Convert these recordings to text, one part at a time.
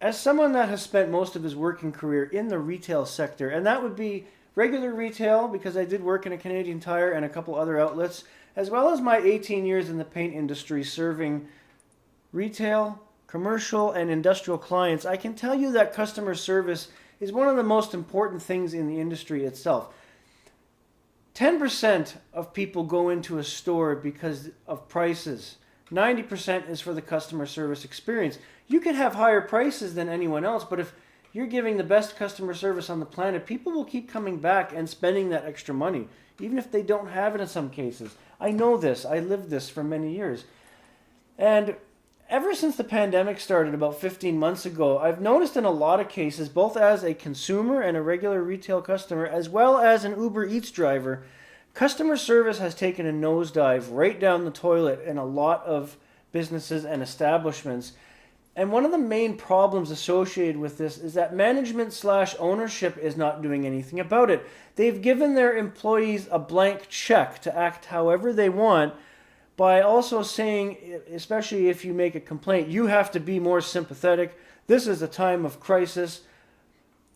as someone that has spent most of his working career in the retail sector, and that would be regular retail because I did work in a Canadian Tire and a couple other outlets, as well as my 18 years in the paint industry serving retail, commercial, and industrial clients, I can tell you that customer service is one of the most important things in the industry itself. 10% of people go into a store because of prices. 90% is for the customer service experience. You can have higher prices than anyone else, but if you're giving the best customer service on the planet, people will keep coming back and spending that extra money, even if they don't have it in some cases. I know this. I lived this for many years. And ever since the pandemic started about 15 months ago, I've noticed in a lot of cases, both as a consumer and a regular retail customer, as well as an Uber Eats driver, customer service has taken a nosedive right down the toilet in a lot of businesses and establishments. And one of the main problems associated with this is that management/ownership is not doing anything about it. They've given their employees a blank check to act however they want, by also saying, especially if you make a complaint, you have to be more sympathetic. This is a time of crisis.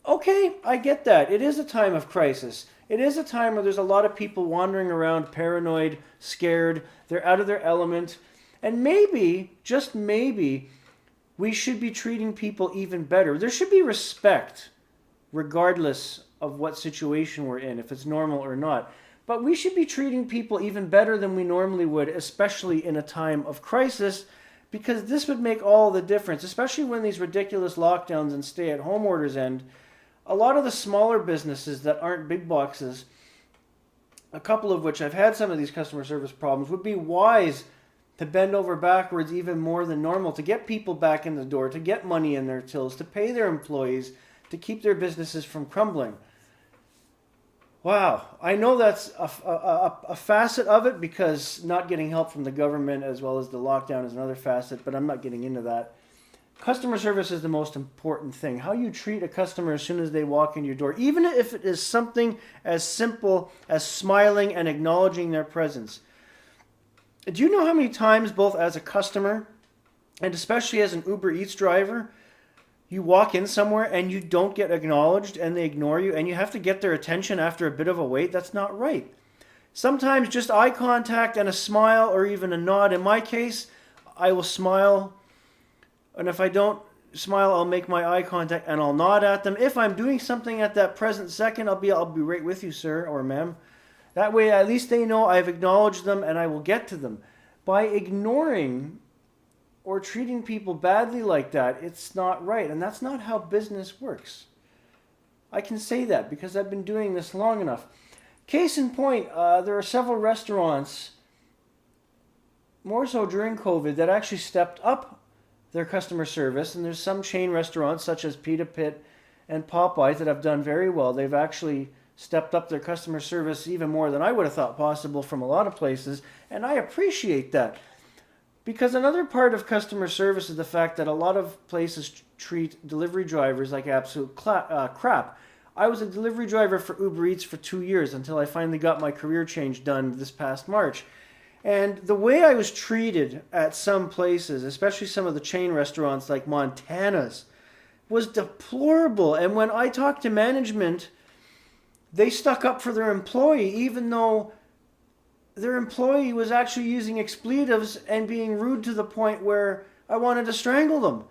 Okay, I get that. It is a time of crisis. It is a time where there's a lot of people wandering around paranoid, scared, they're out of their element. And maybe, just maybe, we should be treating people even better. There should be respect, regardless of what situation we're in, if it's normal or not. But we should be treating people even better than we normally would, especially in a time of crisis, because this would make all the difference, especially when these ridiculous lockdowns and stay-at-home orders end. A lot of the smaller businesses that aren't big boxes, a couple of which I've had some of these customer service problems, would be wise to bend over backwards even more than normal to get people back in the door, to get money in their tills, to pay their employees, to keep their businesses from crumbling. Wow, I know that's a facet of it, because not getting help from the government as well as the lockdown is another facet, but I'm not getting into that. Customer service is the most important thing. How you treat a customer as soon as they walk in your door, even if it is something as simple as smiling and acknowledging their presence. Do you know how many times, both as a customer and especially as an Uber Eats driver, you walk in somewhere and you don't get acknowledged and they ignore you and you have to get their attention after a bit of a wait? That's not right. Sometimes just eye contact and a smile or even a nod. In my case, I will smile, and if I don't smile, I'll make my eye contact and I'll nod at them. If I'm doing something at that present second, I'll be right with you, sir or ma'am. That way at least they know I've acknowledged them and I will get to them. By ignoring or treating people badly like that, it's not right. And that's not how business works. I can say that because I've been doing this long enough. Case in point, there are several restaurants, more so during COVID, that actually stepped up their customer service. And there's some chain restaurants such as Pita Pit and Popeyes that have done very well. They've actually stepped up their customer service even more than I would have thought possible from a lot of places. And I appreciate that. Because another part of customer service is the fact that a lot of places treat delivery drivers like absolute crap. I was a delivery driver for Uber Eats for 2 years until I finally got my career change done this past March. And the way I was treated at some places, especially some of the chain restaurants like Montana's, was deplorable. And when I talked to management, they stuck up for their employee, even though their employee was actually using expletives and being rude to the point where I wanted to strangle them.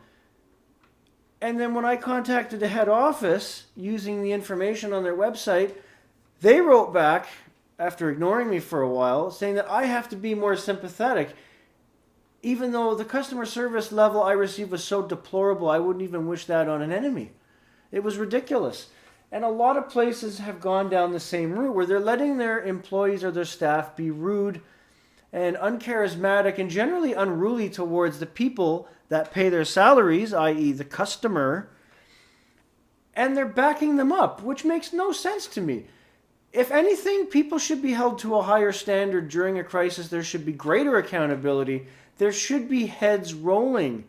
And then when I contacted the head office using the information on their website, they wrote back, after ignoring me for a while, saying that I have to be more sympathetic. Even though the customer service level I received was so deplorable, I wouldn't even wish that on an enemy. It was ridiculous. And a lot of places have gone down the same route where they're letting their employees or their staff be rude and uncharismatic and generally unruly towards the people that pay their salaries, i.e. the customer, and they're backing them up, which makes no sense to me. If anything, people should be held to a higher standard during a crisis. There should be greater accountability. There should be heads rolling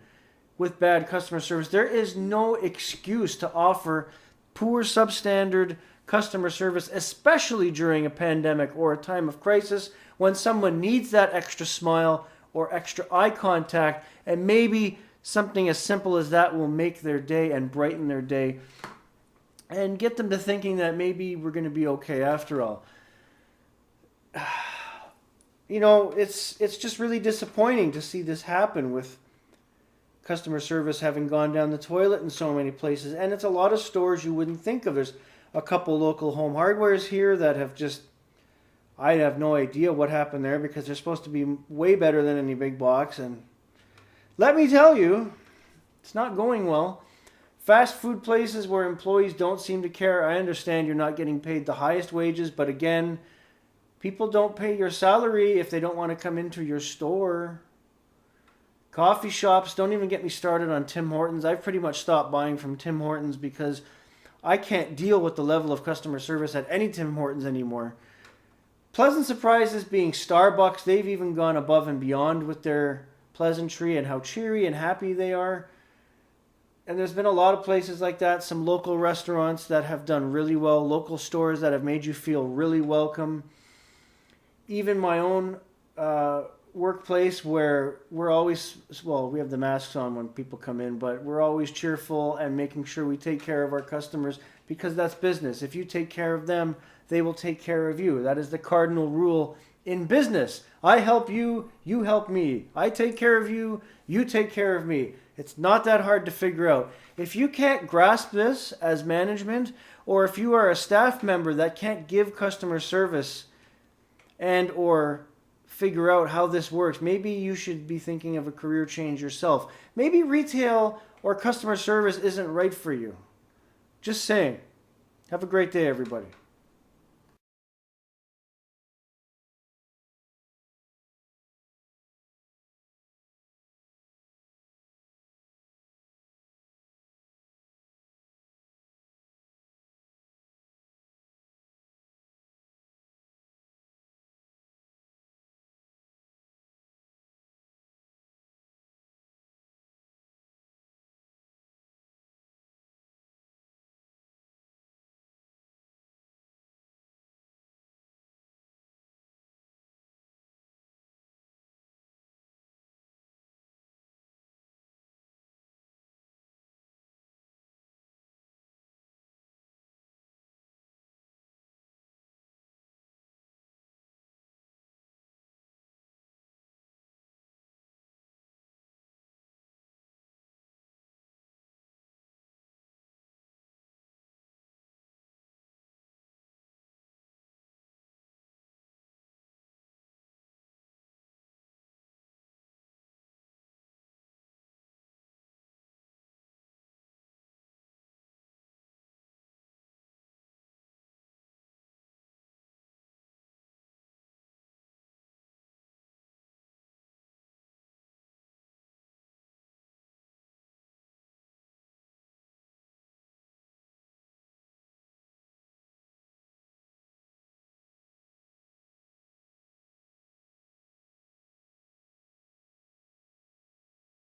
with bad customer service. There is no excuse to offer poor substandard customer service, especially during a pandemic or a time of crisis when someone needs that extra smile or extra eye contact and maybe something as simple as that will make their day and brighten their day and get them to thinking that maybe we're going to be okay after all. You know, it's just really disappointing to see this happen with customer service having gone down the toilet in so many places. And it's a lot of stores you wouldn't think of. There's a couple local home hardwares here that have just, I have no idea what happened there because they're supposed to be way better than any big box. And let me tell you, it's not going well. Fast food places where employees don't seem to care. I understand you're not getting paid the highest wages, but again, people don't pay your salary if they don't want to come into your store. Coffee shops, don't even get me started on Tim Hortons. I've pretty much stopped buying from Tim Hortons because I can't deal with the level of customer service at any Tim Hortons anymore. Pleasant surprises being Starbucks. They've even gone above and beyond with their pleasantry and how cheery and happy they are. And there's been a lot of places like that, some local restaurants that have done really well, local stores that have made you feel really welcome. Even my own workplace where we're always, well, we have the masks on when people come in, but we're always cheerful and making sure we take care of our customers because that's business. If you take care of them, they will take care of you. That is the cardinal rule in business. I help you, you help me. I take care of you, you take care of me. It's not that hard to figure out. If you can't grasp this as management, or if you are a staff member that can't give customer service and or figure out how this works, maybe you should be thinking of a career change yourself. Maybe retail or customer service isn't right for you. Just saying. Have a great day, everybody.